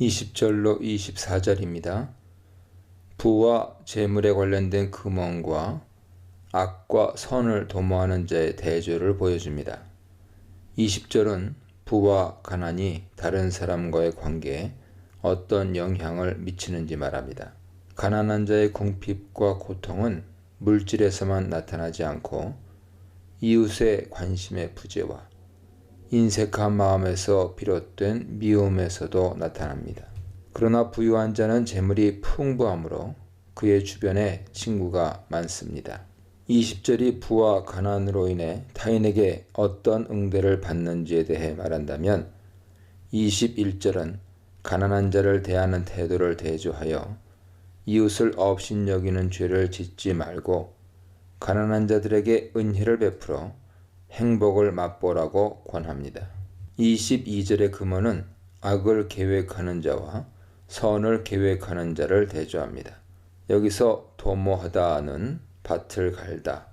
20절로 24절입니다. 부와 재물에 관련된 금원과 악과 선을 도모하는 자의 대조를 보여줍니다. 20절은 부와 가난이 다른 사람과의 관계에 어떤 영향을 미치는지 말합니다. 가난한 자의 궁핍과 고통은 물질에서만 나타나지 않고 이웃의 관심의 부재와 인색한 마음에서 비롯된 미움에서도 나타납니다. 그러나 부유한 자는 재물이 풍부하므로 그의 주변에 친구가 많습니다. 20절이 부와 가난으로 인해 타인에게 어떤 응대를 받는지에 대해 말한다면 21절은 가난한 자를 대하는 태도를 대조하여 이웃을 업신여기는 죄를 짓지 말고 가난한 자들에게 은혜를 베풀어 행복을 맛보라고 권합니다. 22절의 금언은 악을 계획하는 자와 선을 계획하는 자를 대조합니다. 여기서 도모하다는 밭을 갈다,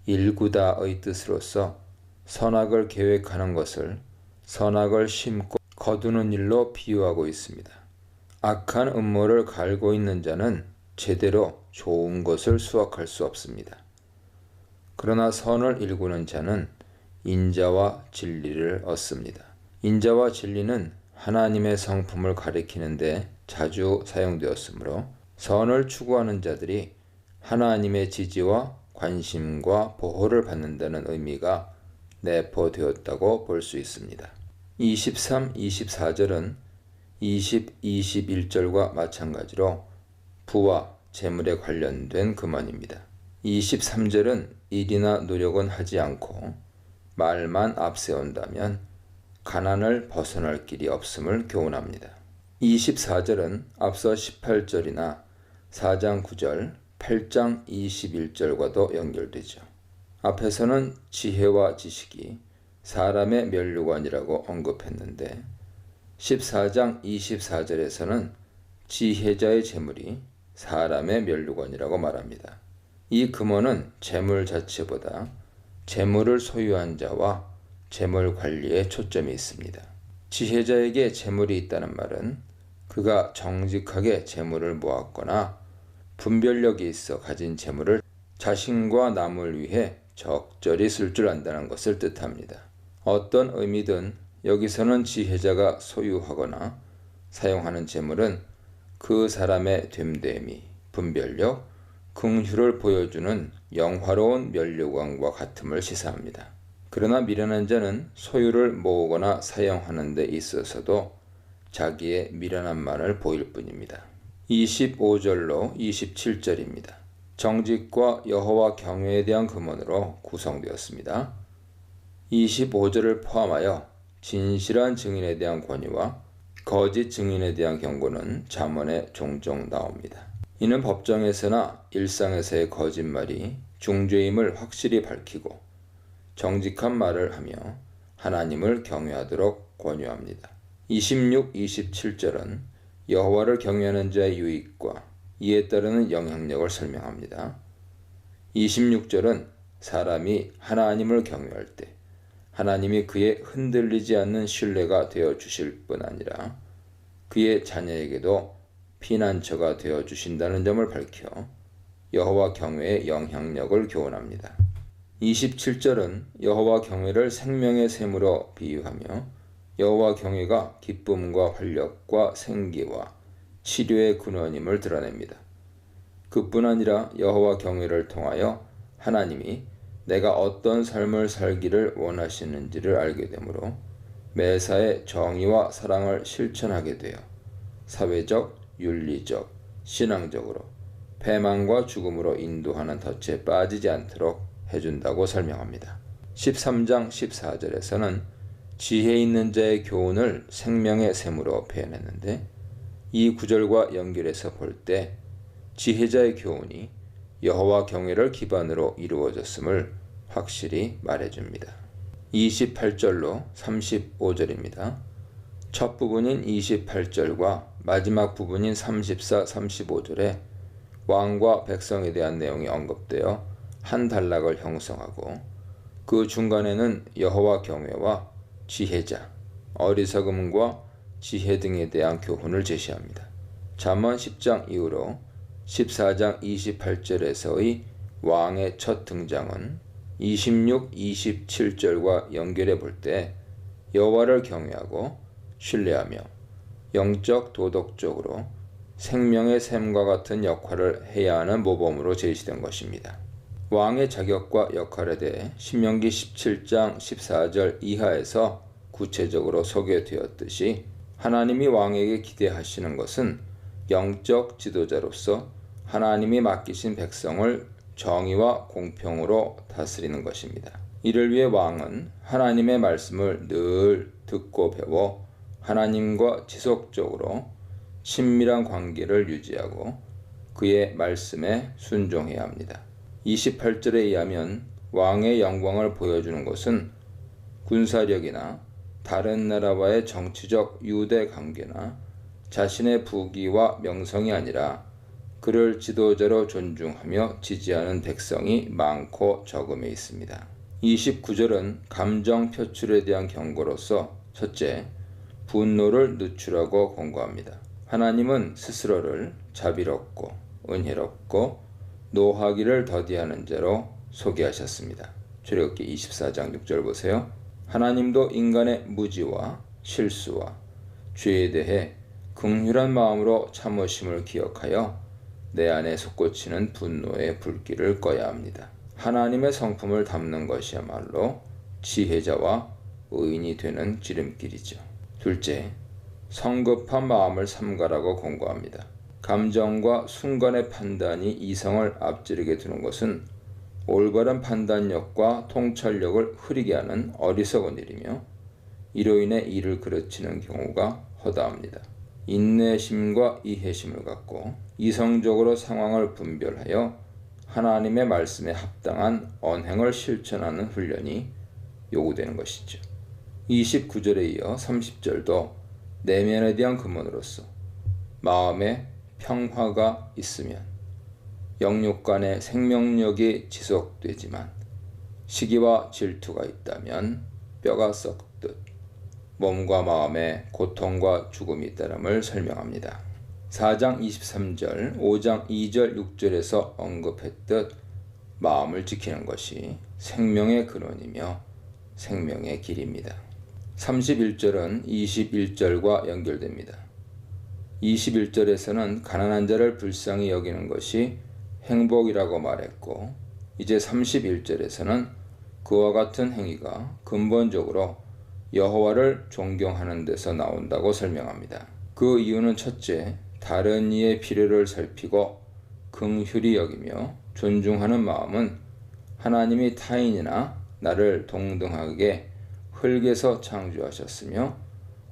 일구다의 뜻으로서 선악을 계획하는 것을 선악을 심고 거두는 일로 비유하고 있습니다. 악한 음모를 갈고 있는 자는 제대로 좋은 것을 수확할 수 없습니다. 그러나 선을 일구는 자는 인자와 진리를 얻습니다. 인자와 진리는 하나님의 성품을 가리키는데 자주 사용되었으므로 선을 추구하는 자들이 하나님의 지지와 관심과 보호를 받는다는 의미가 내포되었다고 볼 수 있습니다. 23, 24절은 20, 21절과 마찬가지로 부와 재물에 관련된 금언입니다. 23절은 일이나 노력은 하지 않고 말만 앞세운다면 가난을 벗어날 길이 없음을 교훈합니다. 24절은 앞서 18절이나 4장 9절, 8장 21절과도 연결되죠. 앞에서는 지혜와 지식이 사람의 면류관이라고 언급했는데 14장 24절에서는 지혜자의 재물이 사람의 면류관이라고 말합니다. 이 금언은 재물 자체보다 재물을 소유한 자와 재물 관리에 초점이 있습니다. 지혜자에게 재물이 있다는 말은 그가 정직하게 재물을 모았거나 분별력이 있어 가진 재물을 자신과 남을 위해 적절히 쓸 줄 안다는 것을 뜻합니다. 어떤 의미든 여기서는 지혜자가 소유하거나 사용하는 재물은 그 사람의 됨됨이, 분별력, 긍휼을 보여주는 영화로운 면류관과 같음을 시사합니다. 그러나 미련한 자는 소유를 모으거나 사용하는 데 있어서도 자기의 미련함만을 보일 뿐입니다. 25절로 27절입니다. 정직과 여호와 경외에 대한 금언으로 구성되었습니다. 25절을 포함하여 진실한 증인에 대한 권유와 거짓 증인에 대한 경고는 잠언에 종종 나옵니다. 이는 법정에서나 일상에서의 거짓말이 중죄임을 확실히 밝히고 정직한 말을 하며 하나님을 경외하도록 권유합니다. 26, 27절은 여호와를 경외하는 자의 유익과 이에 따르는 영향력을 설명합니다. 26절은 사람이 하나님을 경외할 때 하나님이 그의 흔들리지 않는 신뢰가 되어 주실 뿐 아니라 그의 자녀에게도 피난처가 되어 주신다는 점을 밝혀 여호와 경외의 영향력을 교훈합니다. 27절은 여호와 경외를 생명의 샘으로 비유하며 여호와 경외가 기쁨과 활력과 생기와 치료의 근원임을 드러냅니다. 그뿐 아니라 여호와 경외를 통하여 하나님이 내가 어떤 삶을 살기를 원하시는지를 알게 되므로 매사에 정의와 사랑을 실천하게 되어 사회적, 윤리적, 신앙적으로 패망과 죽음으로 인도하는 덫에 빠지지 않도록 해준다고 설명합니다. 13장 14절에서는 지혜 있는 자의 교훈을 생명의 샘으로 표현했는데 이 구절과 연결해서 볼 때 지혜자의 교훈이 여호와 경외를 기반으로 이루어졌음을 확실히 말해줍니다. 28절로 35절입니다. 첫 부분인 28절과 마지막 부분인 34, 35절에 왕과 백성에 대한 내용이 언급되어 한 단락을 형성하고 그 중간에는 여호와 경외와 지혜자, 어리석음과 지혜 등에 대한 교훈을 제시합니다. 잠언 10장 이후로 14장 28절에서의 왕의 첫 등장은 26, 27절과 연결해 볼 때 여호와를 경외하고 신뢰하며 영적 도덕적으로 생명의 샘과 같은 역할을 해야 하는 모범으로 제시된 것입니다. 왕의 자격과 역할에 대해 신명기 17장 14절 이하에서 구체적으로 소개되었듯이 하나님이 왕에게 기대하시는 것은 영적 지도자로서 하나님이 맡기신 백성을 정의와 공평으로 다스리는 것입니다. 이를 위해 왕은 하나님의 말씀을 늘 듣고 배워 하나님과 지속적으로 친밀한 관계를 유지하고 그의 말씀에 순종해야 합니다. 28절에 의하면 왕의 영광을 보여주는 것은 군사력이나 다른 나라와의 정치적 유대 관계나 자신의 부귀와 명성이 아니라 그를 지도자로 존중하며 지지하는 백성이 많고 적음에 있습니다. 29절은 감정 표출에 대한 경고로서 첫째, 분노를 늦추라고 권고합니다. 하나님은 스스로를 자비롭고 은혜롭고 노하기를 더디하는 자로 소개하셨습니다. 출애굽기 24장 6절 보세요. 하나님도 인간의 무지와 실수와 죄에 대해 긍휼한 마음으로 참으심을 기억하여 내 안에 솟구치는 분노의 불길을 꺼야 합니다. 하나님의 성품을 담는 것이야말로 지혜자와 의인이 되는 지름길이죠. 둘째, 성급한 마음을 삼가라고 권고합니다. 감정과 순간의 판단이 이성을 앞지르게 두는 것은 올바른 판단력과 통찰력을 흐리게 하는 어리석은 일이며 이로 인해 일을 그르치는 경우가 허다합니다. 인내심과 이해심을 갖고 이성적으로 상황을 분별하여 하나님의 말씀에 합당한 언행을 실천하는 훈련이 요구되는 것이죠. 29절에 이어 30절도 내면에 대한 근본으로서 마음에 평화가 있으면 영육 간의 생명력이 지속되지만 시기와 질투가 있다면 뼈가 썩듯 몸과 마음에 고통과 죽음이 있다름을 설명합니다. 4장 23절, 5장 2절, 6절에서 언급했듯 마음을 지키는 것이 생명의 근원이며 생명의 길입니다. 31절은 21절과 연결됩니다. 21절에서는 가난한 자를 불쌍히 여기는 것이 행복이라고 말했고 이제 31절에서는 그와 같은 행위가 근본적으로 여호와를 존경하는 데서 나온다고 설명합니다. 그 이유는 첫째, 다른 이의 필요를 살피고 긍휼히 여기며 존중하는 마음은 하나님이 타인이나 나를 동등하게 흙에서 창조하셨으며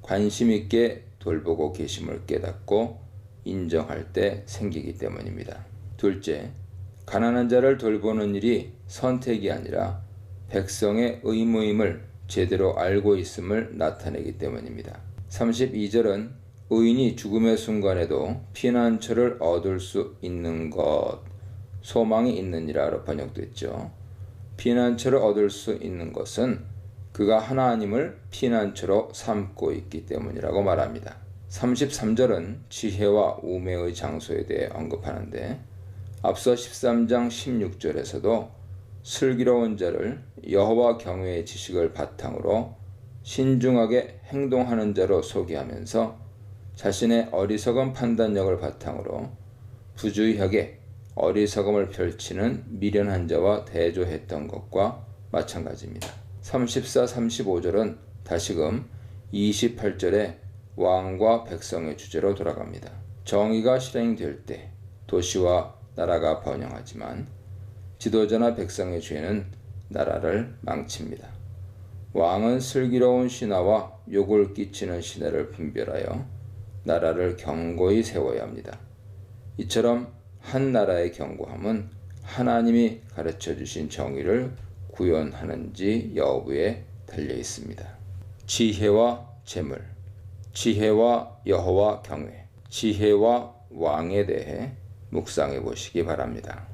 관심 있게 돌보고 계심을 깨닫고 인정할 때 생기기 때문입니다. 둘째, 가난한 자를 돌보는 일이 선택이 아니라 백성의 의무임을 제대로 알고 있음을 나타내기 때문입니다. 32절은 의인이 죽음의 순간에도 피난처를 얻을 수 있는 것, 소망이 있느니라로 번역됐죠. 피난처를 얻을 수 있는 것은 그가 하나님을 피난처로 삼고 있기 때문이라고 말합니다. 33절은 지혜와 우매의 장소에 대해 언급하는데 앞서 13장 16절에서도 슬기로운 자를 여호와 경외의 지식을 바탕으로 신중하게 행동하는 자로 소개하면서 자신의 어리석은 판단력을 바탕으로 부주의하게 어리석음을 펼치는 미련한 자와 대조했던 것과 마찬가지입니다. 34, 35절은 다시금 28절에 왕과 백성의 주제로 돌아갑니다. 정의가 실행될 때 도시와 나라가 번영하지만 지도자나 백성의 죄는 나라를 망칩니다. 왕은 슬기로운 신하와 욕을 끼치는 신하를 분별하여 나라를 견고히 세워야 합니다. 이처럼 한 나라의 견고함은 하나님이 가르쳐 주신 정의를 구현하는지 여부에 달려 있습니다. 지혜와 재물, 지혜와 여호와 경외, 지혜와 왕에 대해 묵상해 보시기 바랍니다.